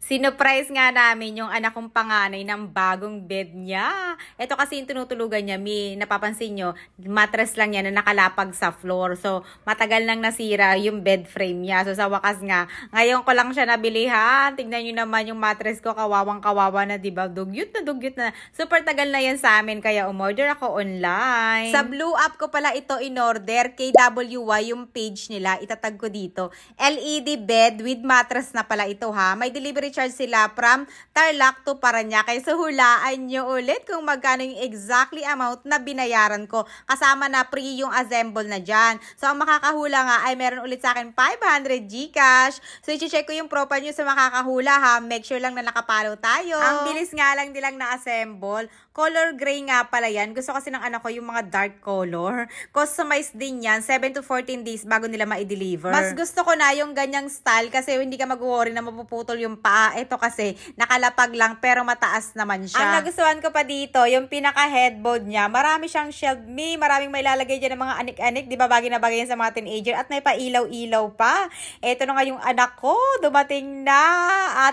Sinurprise nga namin yung anak kong panganay ng bagong bed niya. Ito kasi yung tinutulugan niya, napapansin nyo, mattress lang yan na nakalapag sa floor. So, matagal nang nasira yung bed frame niya. So, sa wakas nga, ngayon ko lang siya nabilihan. Tingnan nyo naman yung mattress ko, kawawang-kawawa na, diba? Dugyot na. Super tagal na yan sa amin, kaya umorder ako online. Sa Blue App ko pala ito in-order, KWY yung page nila, itatag ko dito. LED bed with mattress na pala ito ha. May delivery charge sila from Tarlac to Parañaque. So, hulaan nyo ulit kung magkano yung exactly amount na binayaran ko. Kasama na free yung assemble na dyan. So, ang makakahula nga ay meron ulit sa akin 500 Gcash. So, i-check ko yung profile nyo sa makakahula ha. Make sure lang na nakapalo tayo. Ang bilis nga lang nilang na-assemble. Color gray nga pala yan. Gusto kasi ng anak ko yung mga dark color. Customized din yan. 7 to 14 days bago nila ma-deliver. Mas gusto ko na yung ganyang style kasi hindi ka mag-worry na mapuputol yung paa. Ito kasi nakalapag lang pero mataas naman siya. Ang nagustuhan ko pa dito, yung pinaka-headboard niya. Marami siyang shelf. Maraming may lalagay dyan ng mga anik-anik. Di ba bagay na bagay yan sa mga teenager? At may pa-ilaw-ilaw pa. Ito na nga yung anak ko. Dumating na.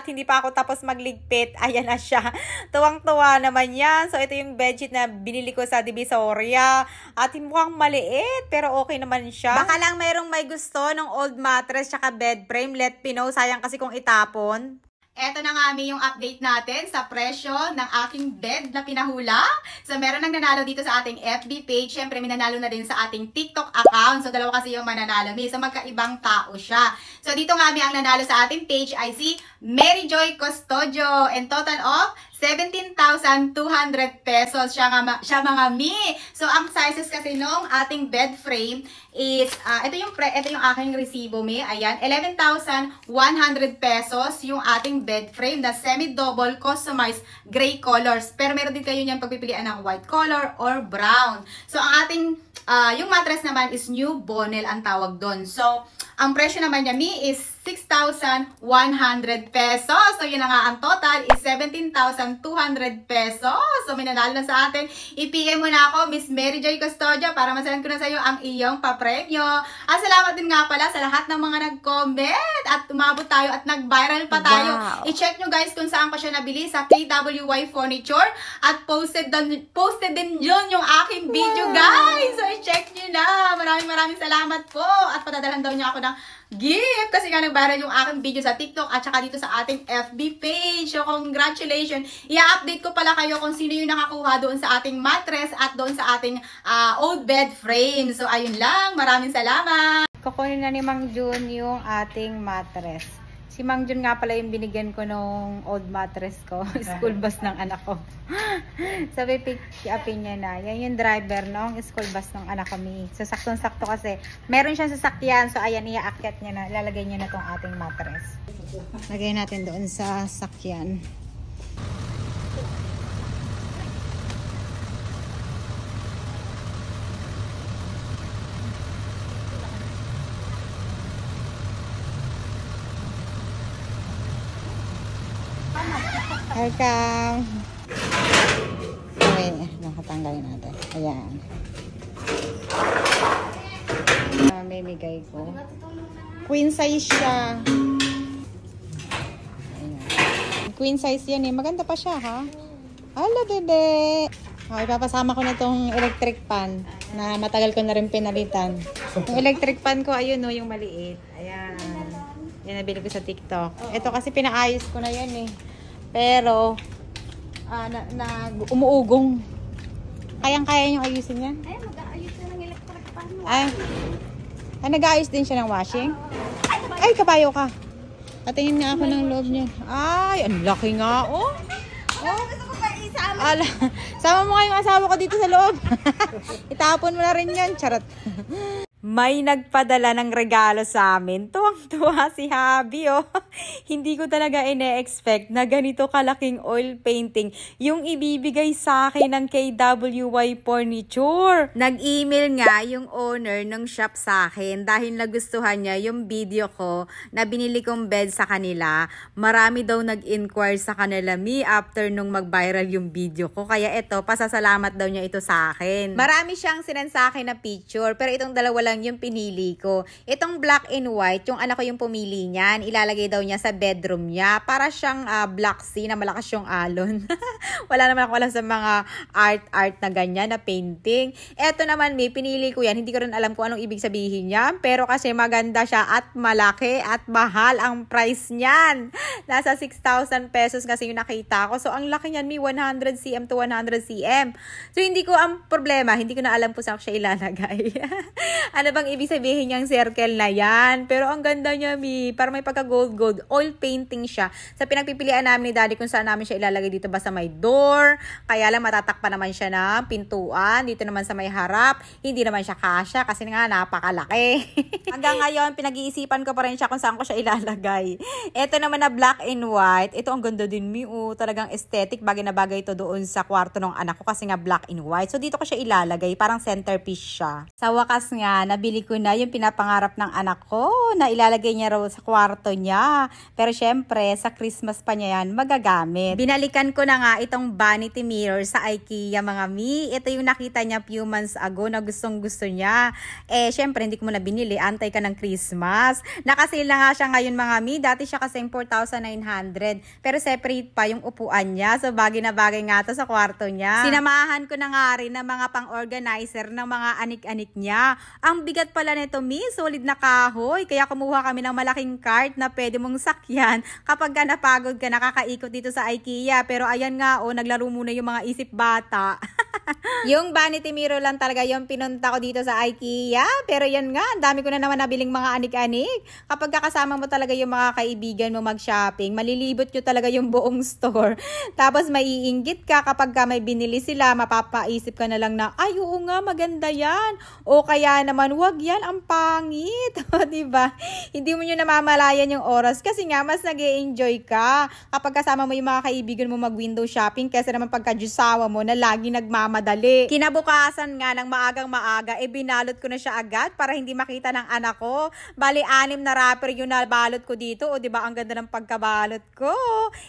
At hindi pa ako tapos magligpit. Ayan na siya. Tuwang-tuwa naman yan. So, ito yung bedsheet na binili ko sa Divisoria. At mukhang maliit, pero okay naman siya. Baka lang mayroong may gusto ng old mattress tsaka bed frame. Let me know. Sayang kasi kung itapon. Eto na nga yung update natin sa presyo ng aking bed na pinahula. So, meron nang nanalo dito sa ating FB page. Siyempre, may nanalo na din sa ating TikTok account. So, dalawa kasi yung mananalo. So, magkaibang tao siya. So, dito nga ang nanalo sa ating page ay si Mary Joy Custodio. And total of 17,200 pesos siya mga mi. So, ang sizes kasi nung ating bed frame is, ito yung aking resibo mi. Ayan, 11,100 pesos yung ating bed frame na semi-double customized gray colors. Pero meron din kayo niyan pagpipilian ng white color or brown. So, ang ating, yung mattress naman is new Bonel ang tawag doon. So, ang presyo naman niya mi is 6,100 pesos. So, yun na nga ang total is 17,200 pesos. So, may nanalo na sa atin. I-PM mo na ako, Miss Mary Joy Custodio, para masend ko na sa iyo ang iyong papremyo. At salamat din nga pala sa lahat ng mga nag-comment at umabot tayo at nag-viral pa tayo. Wow. I-check nyo guys kung saan ko siya nabili sa KWY Furniture at posted din yun yung aking video guys. So, i-check nyo na. Maraming salamat po. At patadalan daw niya ako ng gift kasi nga nag-viral yung aking video sa TikTok at saka dito sa ating FB page. So, congratulations. I-update ko pala kayo kung sino yung nakakuha doon sa ating mattress at doon sa ating old bed frame. So, ayun lang. Maraming salamat. Kukunin na ni Mang Jun yung ating mattress. Si Mang Jun nga pala yung binigyan ko nung old mattress ko. School bus ng anak ko. Sabi, pick upin niya na. Yan yung driver ng school bus ng anak kami. So, saktong-sakto kasi. Meron siyang sasakyan. So, ayan, iaakyat niya na. Ilalagay niya na tong ating mattress. Lagay natin doon sa sakyan. Welcome. Okay, nakatanggalin natin. Ayan. May bigay ko. Queen size siya. Ayan. Queen size yan eh. Maganda pa siya ha. Hala bebe. Okay, papasama ko na tong electric pan na matagal ko na rin pinalitan. Yung electric pan ko, ayun no, yung maliit. Ayan. Yan nabili ko sa TikTok. Ito kasi pinaayos ko na yan eh. Pero, umuugong. Kayang-kaya yung ayusin yan? Ay, mag-aayos na ng electric pan mo. Ay, nag-aayos din siya ng washing? Ay, kabayo ka. Patingin nga ako ng loob niya. Ay, ang laki nga, oh. Gusto ko pa isama. Sama mo nga yung asawa ko dito sa loob. Itapon mo na rin yan. Charot. May nagpadala ng regalo sa amin. Tuwang-tuwa si Habi, oh. Hindi ko talaga ine-expect na ganito kalaking oil painting yung ibibigay sa akin ng KWY Furniture. Nag-email nga yung owner ng shop sa akin dahil nagustuhan niya yung video ko na binili kong bed sa kanila. Marami daw nag-inquire sa kanila after nung mag-viral yung video ko. Kaya ito, pasasalamat daw niya ito sa akin. Marami siyang sinend sa akin na picture, pero itong dalawa lang lang yung pinili ko. Itong black and white, yung anak ko yung pumili niyan. Ilalagay daw niya sa bedroom niya. Para siyang black sea na malakas yung alon. Wala naman ako alam sa mga art na ganyan, na painting. Eto naman, may pinili ko yan. Hindi ko rin alam kung anong ibig sabihin niya. Pero kasi maganda siya at malaki at mahal ang price niyan. Nasa 6,000 pesos kasi yung nakita ko. So, ang laki niyan, may 100 cm to 100 cm. So, hindi ko ang problema. Hindi ko na alam po saan ko siya ilalagay. Ano bang ibig sabihin niyang circle na yan? Pero ang ganda niya, Mi. Para may pagka gold. Oil painting siya. Sa pinagpipilian namin ni Daddy kung saan namin siya ilalagay dito ba sa may door. Kaya lang matatakpan naman siya ng pintuan. Dito naman sa may harap. Hindi naman siya kasya kasi nga napakalaki. Hanggang ngayon, pinag-iisipan ko pa rin siya kung saan ko siya ilalagay. Ito naman na black and white. Ito ang ganda din, Mi. Talagang aesthetic. Bagay na bagay ito doon sa kwarto ng anak ko kasi nga black and white. So, dito ko siya ilalagay. Parang centerpiece siya. Sa wakas nga, nabili ko na yung pinapangarap ng anak ko na ilalagay niya raw sa kwarto niya. Pero syempre, sa Christmas pa niya yan magagamit. Binalikan ko na nga itong vanity mirror sa IKEA, mga Mi. Ito yung nakita niya few months ago na gustong gusto niya. Syempre, hindi ko muna binili. Antay ka ng Christmas. Nakasil na nga siya ngayon, mga Mi. Dati siya kasi 4,900. Pero separate pa yung upuan niya. So, bagay na bagay nga to sa kwarto niya. Sinamahan ko na nga rin ng mga pang-organizer ng mga anik-anik niya. Ang bigat pala nito, Mi, solid na kahoy. Kaya kumuha kami ng malaking cart na pwede mong sakyan kapag ka napagod ka, nakakaikot dito sa IKEA. Pero ayan nga, naglaro muna yung mga isip bata. Yung vanity mirror lang talaga yung pinunta ko dito sa IKEA. Pero yan nga, ang dami ko na naman nabiling mga anik-anik. Kapag kasama mo talaga yung mga kaibigan mo mag-shopping, malilibot nyo talaga yung buong store. Tapos maiinggit ka kapag may binili sila, mapapaisip ka na lang na, ay oo nga, maganda yan. O kaya naman, wag yan, ang pangit. O diba? Hindi mo nyo namamalayan yung oras kasi nga, mas nag-e-enjoy ka kapag kasama mo yung mga kaibigan mo mag-window shopping kasi naman pagka-jusawa mo na lagi nagmamadali. Kinabukasan nga ng maagang maaga, binalot ko na siya agad para hindi makita ng anak ko. Bali, 6 na wrapper yung nabalot ko dito. O diba, ang ganda ng pagkabalot ko.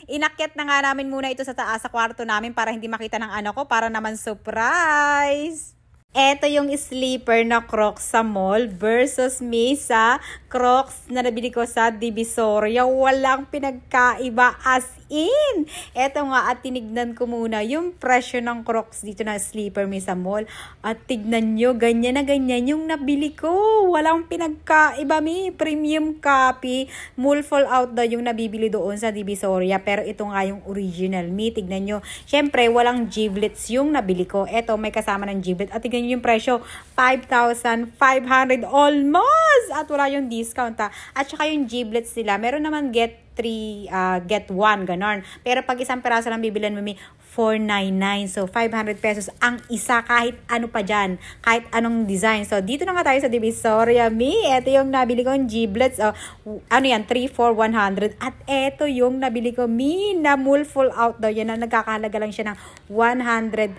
Inakyat na nga namin muna ito sa taas sa kwarto namin para hindi makita ng anak ko, para naman surprise. Ito yung sleeper na Crocs sa mall versus Mesa Crocs na nabili ko sa Divisoria. Walang pinagkaiba, as in. Ito nga, at tinignan ko muna yung presyo ng Crocs dito na sleeper Mesa Mall. At tignan nyo, ganyan na ganyan yung nabili ko. Walang pinagkaiba, Mi. Premium copy. Mall fallout daw yung nabibili doon sa Divisoria. Pero ito nga yung original, Mi. Tignan nyo. Siyempre, walang giblets yung nabili ko. Ito, may kasama ng giblet. At tignan nyo yung presyo, 5,500 almost. At wala yung discount, ha. At saka yung giblets nila, meron naman get 3, get 1, ganon. Pero pag isang peraso lang bibilan mo, 499. So, 500 pesos ang isa, kahit ano pa dyan. Kahit anong design. So, dito na nga tayo sa Divisoria, Mi. Ito yung nabili kong giblets. Ano yan? 3 for 100. At ito yung nabili ko, Mi, na mall full out daw. Yan na nagkakahalaga lang siya ng 1,200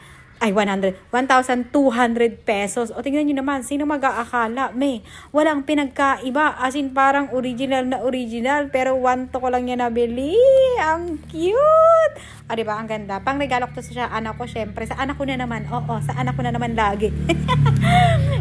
pesos. O tingnan nyo naman, sino mag-aakala? Walang pinagkaiba. As in, parang original na original. Pero 1 to ko lang yan nabili. Ang cute! Diba? Ang ganda. Pang regalo ko to sa anak ko, syempre. Sa anak ko na naman. Oo, sa anak ko na naman lagi.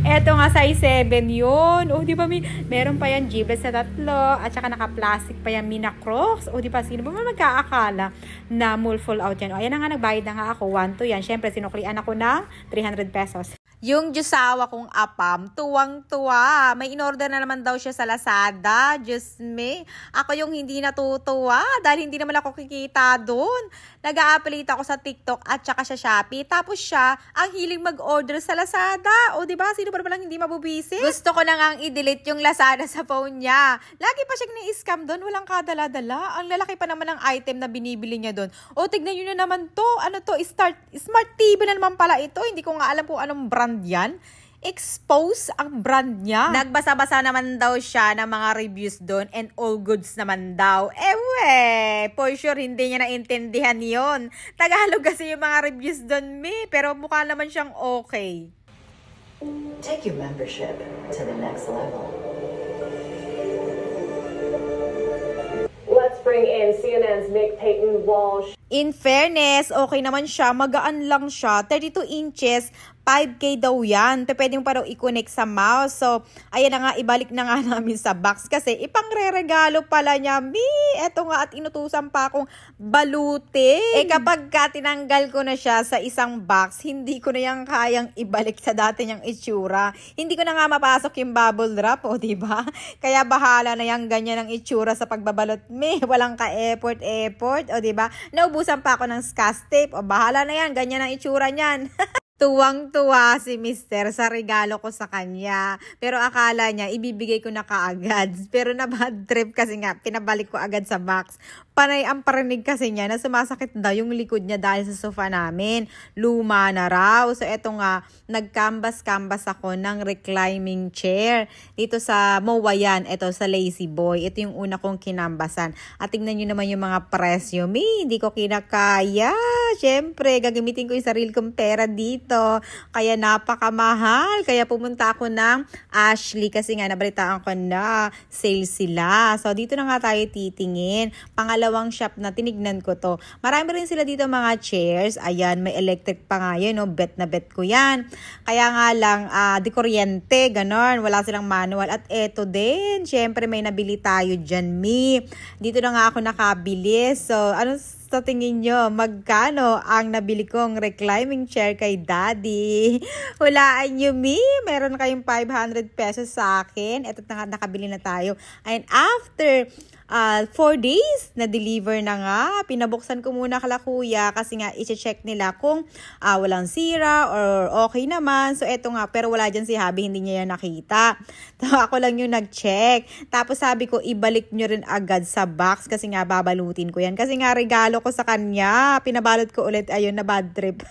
Eto nga, size 7 yun. Diba, meron pa yan giblets sa 3. At saka naka-plastic pa yan, na Crocs. Diba, sino ba magkakakala na mall full out yan? Ayan na nga, nagbayad na nga ako. 1 to yan. Syempre, sinuklian ako na 300 pesos. Yung jusawa kong apam, tuwang-tuwa. May in-order na naman daw siya sa Lazada. Diyos me. Ako yung hindi natutuwa dahil hindi naman ako kikita doon. Nag-a-appelate ako sa TikTok at saka sa Shopee. Tapos siya, ang hiling mag-order sa Lazada. Diba? Sino pa lang hindi mabubisi? Gusto ko na nga i-delete yung Lazada sa phone niya. Lagi pa siyang ni-scam doon. Walang kadala-dala. Ang lalaki pa naman ng item na binibili niya doon. Tignan nyo na naman to. Ano to? Smart TV na naman pala ito. Hindi ko nga alam kung anong brand yan. Expose ang brand niya. Nagbasa-basa naman daw siya ng mga reviews doon and all goods naman daw. For sure hindi niya naintindihan yon. Tagalog kasi yung mga reviews doon, pero mukha naman siyang okay. Take your membership to the next level. Let's bring in CNN's Nick Payton Walsh. In fairness, okay naman siya. Magaan lang siya. 32 inches, 5K daw yan. Pwede mo pa daw i-connect sa mouse. So, ayan na nga, ibalik na nga namin sa box kasi ipangre-regalo pala niya. Eto nga at inutusan pa akong balutin. Kapag tinanggal ko na siya sa isang box, hindi ko na yan kayang ibalik sa dati niyang itsura. Hindi ko na nga mapasok yung bubble wrap, o diba? Kaya bahala na yan ganyan ang itsura sa pagbabalot. Walang ka-effort, o diba? Naubusan pa ako ng Scotch tape. O bahala na yan, ganyan ang itsura niyan. Tuwang-tuwa si Mister sa regalo ko sa kanya. Pero akala niya, ibibigay ko na kaagad. Pero na bad trip kasi nga, pinabalik ko agad sa box. Panay ang parinig kasi niya na sumasakit daw yung likod niya dahil sa sofa namin. Luma na raw. So eto nga, nag-canvas ako ng reclining chair. Dito sa MOA yan, eto sa Lazy Boy. Ito yung una kong kinambasan. At tingnan nyo naman yung mga presyo. Hindi ko kinakaya. Siyempre, gagamitin ko yung sarili kong pera dito. Kaya napakamahal. Kaya pumunta ako ng Ashley kasi nga nabalitaan ko na sale sila. So dito na nga tayo titingin. Pangalawang shop na tinignan ko to. Marami rin sila dito mga chairs. Ayan, may electric pa nga yun. No? Bet na bet ko yan. Kaya nga lang, di kuryente, ganon. Wala silang manual. At eto din, syempre may nabili tayo dyan, Dito na nga ako nakabili. So, ano sa tingin nyo, magkano ang nabili kong reclining chair kay Daddy? Hulaan nyo, meron kayong 500 pesos sa akin. Ito na nga, nakabili na tayo. And after 4 days, na-deliver na nga. Pinabuksan ko muna kala kuya kasi nga i-check nila kung walang sira or okay naman. So eto nga, pero wala dyan si Habi, hindi niya yan nakita. So ako lang yung nag-check. Tapos sabi ko, ibalik nyo rin agad sa box kasi nga babalutin ko yan. Kasi nga regalo ko sa kanya. Pinabalot ko ulit, ayun, na bad trip.